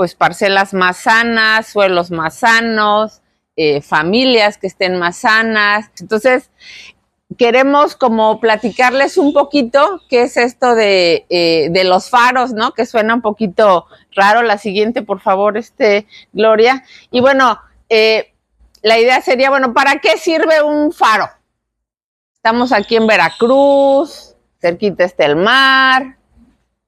pues parcelas más sanas, suelos más sanos, familias que estén más sanas. Entonces, queremos como platicarles un poquito qué es esto de los faros, ¿no? Que suena un poquito raro. La siguiente, por favor, Gloria. Y bueno, la idea sería, bueno, ¿para qué sirve un faro? Estamos aquí en Veracruz, cerquita está el mar.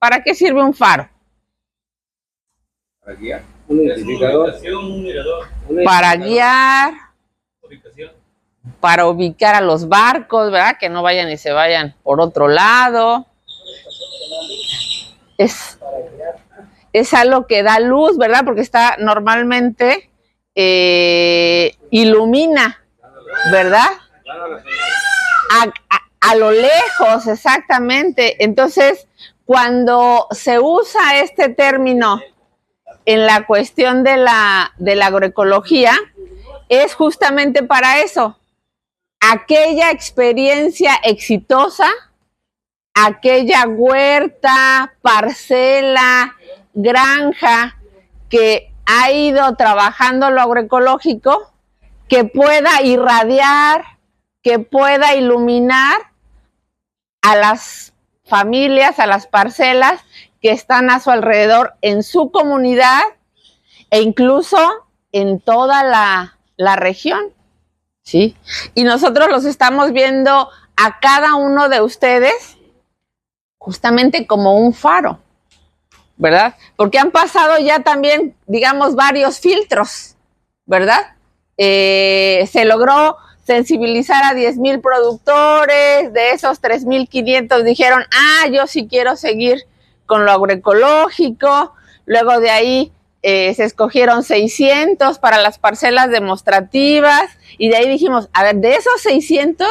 ¿Para qué sirve un faro? Para guiar. Un identificador. Un mirador. Para guiar. Ubicación. Para ubicar a los barcos, ¿verdad? Que no vayan y se vayan por otro lado. Es algo que da luz, ¿verdad? Porque está normalmente ilumina, ¿verdad? A lo lejos, exactamente. Entonces, cuando se usa este término en la cuestión de la agroecología, es justamente para eso. Aquella experiencia exitosa, aquella huerta, parcela, granja que ha ido trabajando lo agroecológico, que pueda irradiar, que pueda iluminar a las familias, a las parcelas que están a su alrededor en su comunidad e incluso en toda la región, ¿sí? Y nosotros los estamos viendo a cada uno de ustedes justamente como un faro, ¿verdad? Porque han pasado ya también, digamos, varios filtros, ¿verdad? Se logró sensibilizar a 10,000 productores, de esos 3,500 dijeron, yo sí quiero seguir con lo agroecológico. Luego de ahí se escogieron 600 para las parcelas demostrativas y de ahí dijimos, a ver, de esos 600,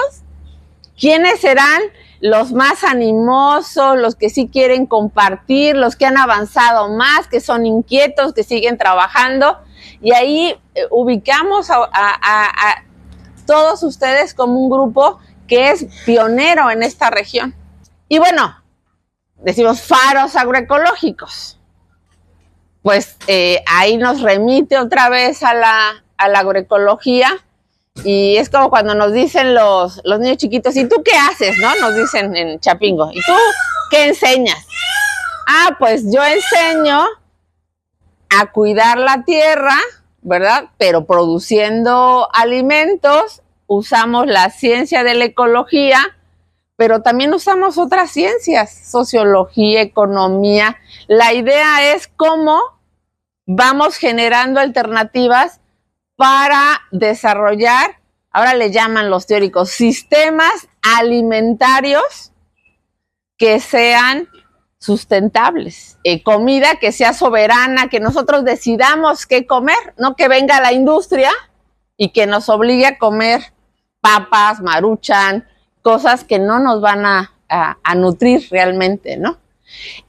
¿quiénes serán los más animosos, los que sí quieren compartir, los que han avanzado más, que son inquietos, que siguen trabajando? Y ahí ubicamos a todos ustedes como un grupo que es pionero en esta región. Y bueno, decimos faros agroecológicos. Pues ahí nos remite otra vez a la agroecología y es como cuando nos dicen los niños chiquitos, ¿y tú qué haces? ¿No? Nos dicen en Chapingo, ¿y tú qué enseñas? Pues yo enseño a cuidar la tierra, ¿verdad? Pero produciendo alimentos, usamos la ciencia de la ecología, pero también usamos otras ciencias, sociología, economía. La idea es cómo vamos generando alternativas para desarrollar, ahora le llaman los teóricos, sistemas alimentarios que sean sustentables, comida que sea soberana, que nosotros decidamos qué comer, no que venga la industria y que nos obligue a comer papas, maruchan, cosas que no nos van a nutrir realmente, ¿no?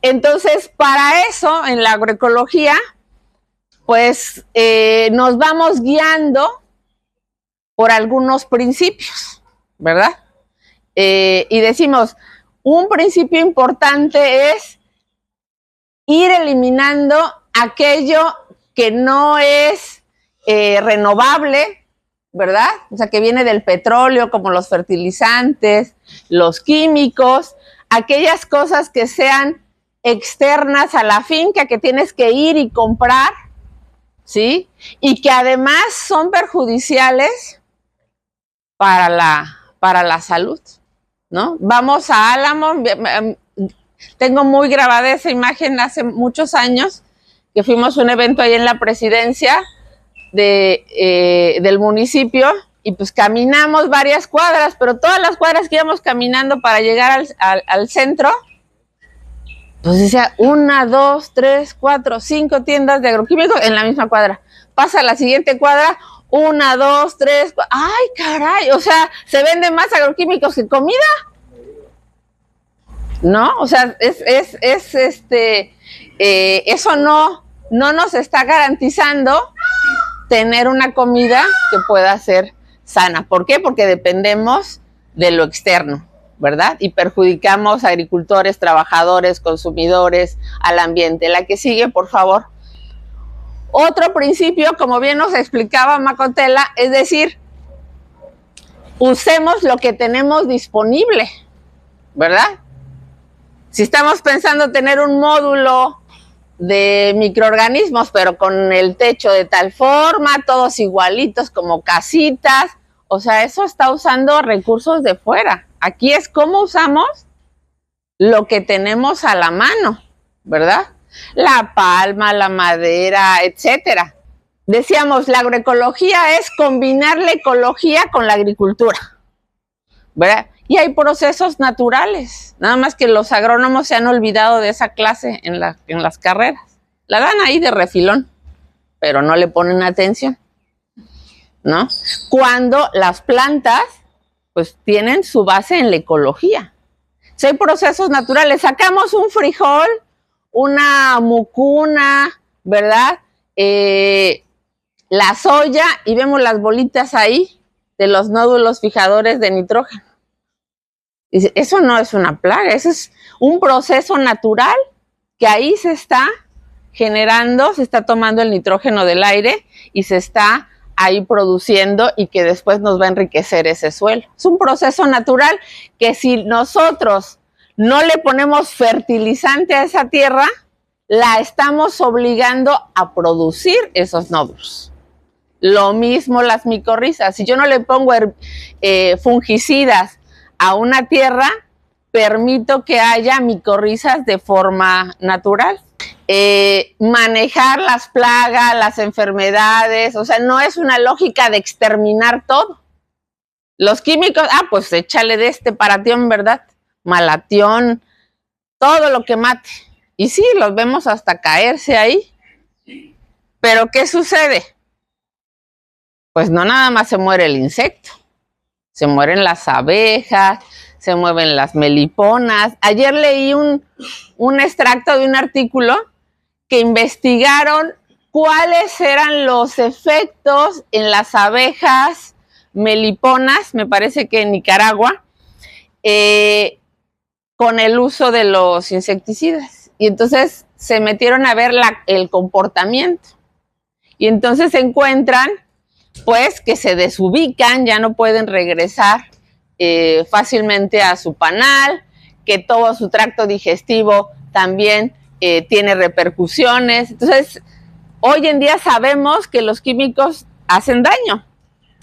Entonces, para eso, en la agroecología, pues nos vamos guiando por algunos principios, ¿verdad? Y decimos, un principio importante es ir eliminando aquello que no es renovable, ¿verdad? O sea, que viene del petróleo, como los fertilizantes, los químicos, aquellas cosas que sean externas a la finca, que tienes que ir y comprar, ¿sí? Y que además son perjudiciales para la salud, ¿no? Vamos a Álamo, tengo muy grabada esa imagen hace muchos años, que fuimos a un evento ahí en la presidencia del municipio y pues caminamos varias cuadras, pero todas las cuadras que íbamos caminando para llegar al centro, pues decía 1, 2, 3, 4, 5 tiendas de agroquímicos en la misma cuadra. Pasa a la siguiente cuadra, 1, 2, 3, 4, ¡ay, caray! O sea, se venden más agroquímicos que comida, ¿no? O sea, eso no nos está garantizando tener una comida que pueda ser sana. ¿Por qué? Porque dependemos de lo externo, ¿verdad? Y perjudicamos a agricultores, trabajadores, consumidores, al ambiente. La que sigue, por favor. Otro principio, como bien nos explicaba Macotela, es decir, usemos lo que tenemos disponible, ¿verdad? Si estamos pensando tener un módulo de microorganismos, pero con el techo de tal forma, todos igualitos como casitas, o sea, eso está usando recursos de fuera. Aquí es cómo usamos lo que tenemos a la mano, ¿verdad? La palma, la madera, etcétera. Decíamos, la agroecología es combinar la ecología con la agricultura, ¿verdad? Y hay procesos naturales, nada más que los agrónomos se han olvidado de esa clase en las carreras. La dan ahí de refilón, pero no le ponen atención, ¿no? Cuando las plantas, pues, tienen su base en la ecología. Si hay procesos naturales, sacamos un frijol, una mucuna, ¿verdad? La soya y vemos las bolitas ahí de los nódulos fijadores de nitrógeno. Dice, eso no es una plaga, eso es un proceso natural que ahí se está generando, se está tomando el nitrógeno del aire y se está ahí produciendo y que después nos va a enriquecer ese suelo. Es un proceso natural que si nosotros no le ponemos fertilizante a esa tierra, la estamos obligando a producir esos nódulos. Lo mismo las micorrizas. Si yo no le pongo fungicidas a una tierra, permito que haya micorrizas de forma natural. Manejar las plagas, las enfermedades, o sea, no es una lógica de exterminar todo. Los químicos, pues échale de este paratión, ¿verdad? Malatión, todo lo que mate. Y sí, los vemos hasta caerse ahí. Pero ¿qué sucede? Pues no nada más se muere el insecto. Se mueren las abejas, se mueven las meliponas. Ayer leí un extracto de un artículo que investigaron cuáles eran los efectos en las abejas meliponas, me parece que en Nicaragua, con el uso de los insecticidas. Y entonces se metieron a ver el comportamiento. Y entonces se encuentran, pues, que se desubican, ya no pueden regresar fácilmente a su panal, que todo su tracto digestivo también tiene repercusiones. Entonces, hoy en día sabemos que los químicos hacen daño,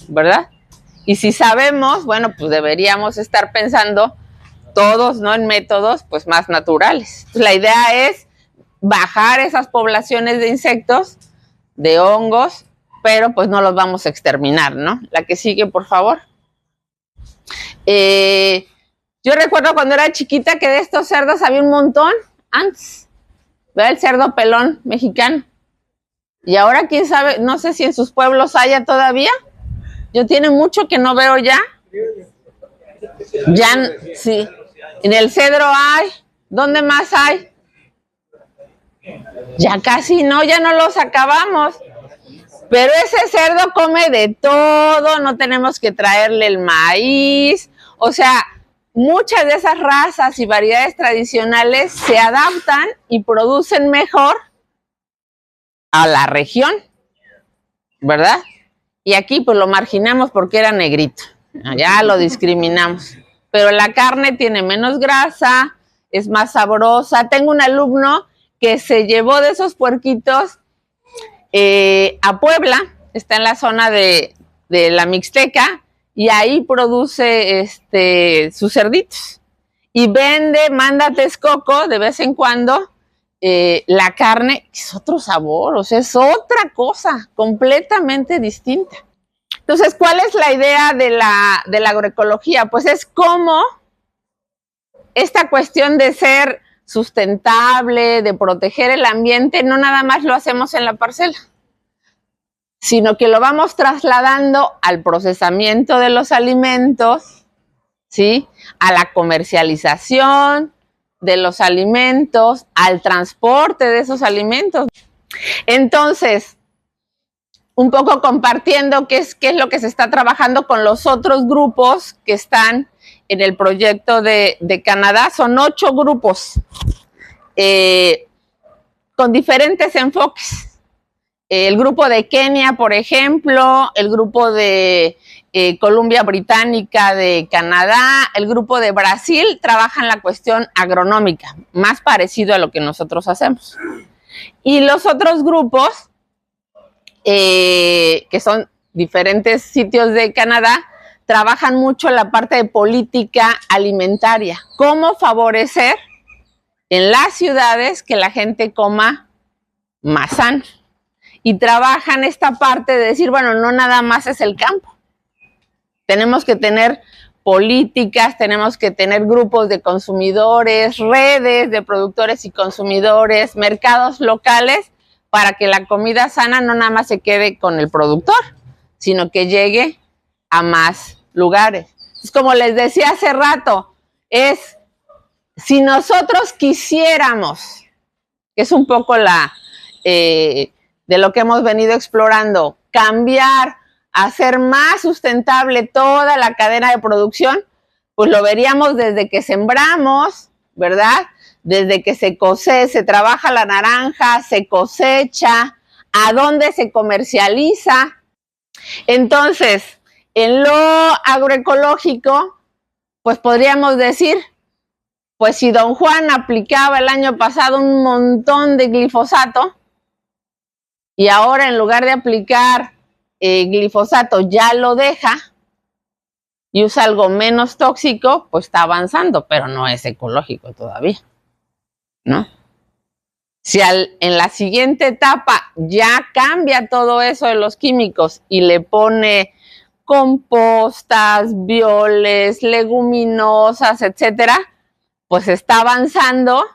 ¿verdad? Y si sabemos, bueno, pues deberíamos estar pensando todos, ¿no?, en métodos, pues, más naturales. Entonces, la idea es bajar esas poblaciones de insectos, de hongos, pero pues no los vamos a exterminar, ¿no? La que sigue, por favor. Yo recuerdo cuando era chiquita que de estos cerdos había un montón antes, ¿verdad? El cerdo pelón mexicano. Y ahora, quién sabe, no sé si en sus pueblos haya todavía. Yo tiene mucho que no veo ya. Ya, sí. En el Cedro hay. ¿Dónde más hay? Ya casi no, ya no los acabamos. Pero ese cerdo come de todo, no tenemos que traerle el maíz. O sea, muchas de esas razas y variedades tradicionales se adaptan y producen mejor a la región, ¿verdad? Y aquí pues lo marginamos porque era negrito, ya lo discriminamos. Pero la carne tiene menos grasa, es más sabrosa. Tengo un alumno que se llevó de esos puerquitos a Puebla, está en la zona de la Mixteca, y ahí produce sus cerditos. Y vende, manda a Texcoco de vez en cuando la carne, es otro sabor, o sea, es otra cosa, completamente distinta. Entonces, ¿cuál es la idea de la agroecología? Pues es cómo esta cuestión de ser sustentable, de proteger el ambiente, no nada más lo hacemos en la parcela, sino que lo vamos trasladando al procesamiento de los alimentos, ¿sí?, a la comercialización de los alimentos, al transporte de esos alimentos. Entonces, un poco compartiendo qué es lo que se está trabajando con los otros grupos que están en el proyecto de Canadá. Son 8 grupos con diferentes enfoques. El grupo de Kenia, por ejemplo, el grupo de Columbia Británica de Canadá, el grupo de Brasil trabajan la cuestión agronómica, más parecido a lo que nosotros hacemos. Y los otros grupos, que son diferentes sitios de Canadá, trabajan mucho la parte de política alimentaria, cómo favorecer en las ciudades que la gente coma más sano. Y trabajan esta parte de decir, bueno, no nada más es el campo. Tenemos que tener políticas, tenemos que tener grupos de consumidores, redes de productores y consumidores, mercados locales, para que la comida sana no nada más se quede con el productor, sino que llegue a más lugares. Es como les decía hace rato, es si nosotros quisiéramos, que es un poco de lo que hemos venido explorando, cambiar, hacer más sustentable toda la cadena de producción, pues lo veríamos desde que sembramos, ¿verdad? Desde que se trabaja la naranja, se cosecha, a dónde se comercializa. Entonces, en lo agroecológico, pues podríamos decir, pues si don Juan aplicaba el año pasado un montón de glifosato, y ahora en lugar de aplicar glifosato ya lo deja y usa algo menos tóxico, pues está avanzando, pero no es ecológico todavía, ¿no? Si en la siguiente etapa ya cambia todo eso de los químicos y le pone compostas, bioles, leguminosas, etcétera, pues está avanzando,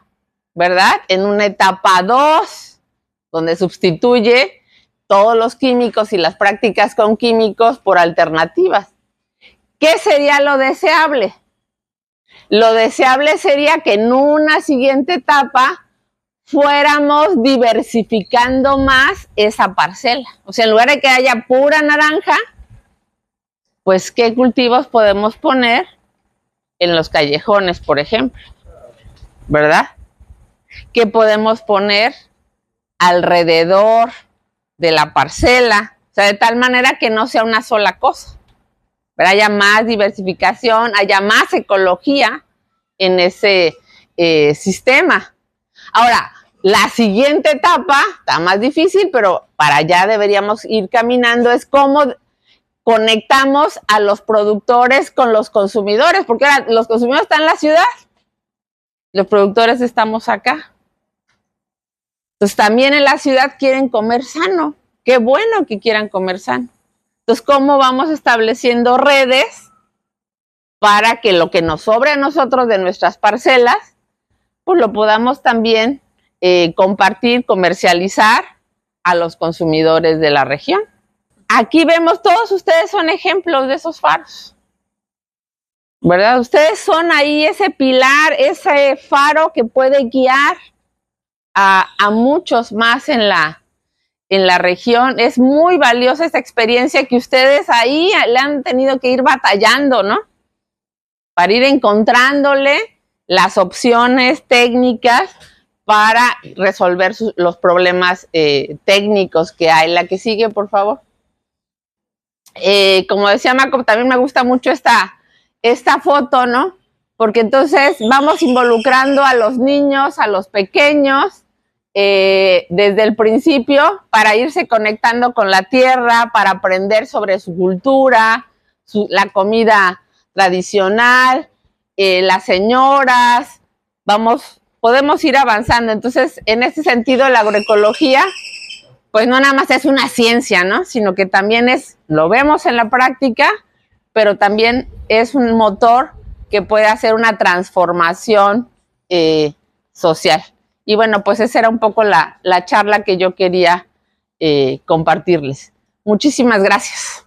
¿verdad? En una etapa 2, donde sustituye todos los químicos y las prácticas con químicos por alternativas. ¿Qué sería lo deseable? Lo deseable sería que en una siguiente etapa fuéramos diversificando más esa parcela. O sea, en lugar de que haya pura naranja, pues ¿qué cultivos podemos poner en los callejones, por ejemplo? ¿Verdad? ¿Qué podemos poner alrededor de la parcela? O sea, de tal manera que no sea una sola cosa, pero haya más diversificación, haya más ecología en ese sistema. Ahora, la siguiente etapa está más difícil, pero para allá deberíamos ir caminando, es cómo conectamos a los productores con los consumidores, porque ahora los consumidores están en la ciudad, los productores estamos acá. Entonces también en la ciudad quieren comer sano. Qué bueno que quieran comer sano. Entonces, ¿cómo vamos estableciendo redes para que lo que nos sobre a nosotros de nuestras parcelas, pues lo podamos también compartir, comercializar a los consumidores de la región? Aquí vemos, todos ustedes son ejemplos de esos faros, ¿verdad? Ustedes son ahí ese pilar, ese faro que puede guiar a muchos más en la región. Es muy valiosa esta experiencia que ustedes ahí le han tenido que ir batallando, ¿no? Para ir encontrándole las opciones técnicas para resolver los problemas técnicos que hay. La que sigue, por favor. Como decía Marco, también me gusta mucho esta foto, ¿no? Porque entonces vamos involucrando a los niños, a los pequeños, desde el principio, para irse conectando con la tierra, para aprender sobre su cultura, la comida tradicional, las señoras, podemos ir avanzando. Entonces, en ese sentido, la agroecología, pues no nada más es una ciencia, ¿no? Sino que también lo vemos en la práctica, pero también es un motor que puede hacer una transformación social. Y bueno, pues esa era un poco la charla que yo quería compartirles. Muchísimas gracias.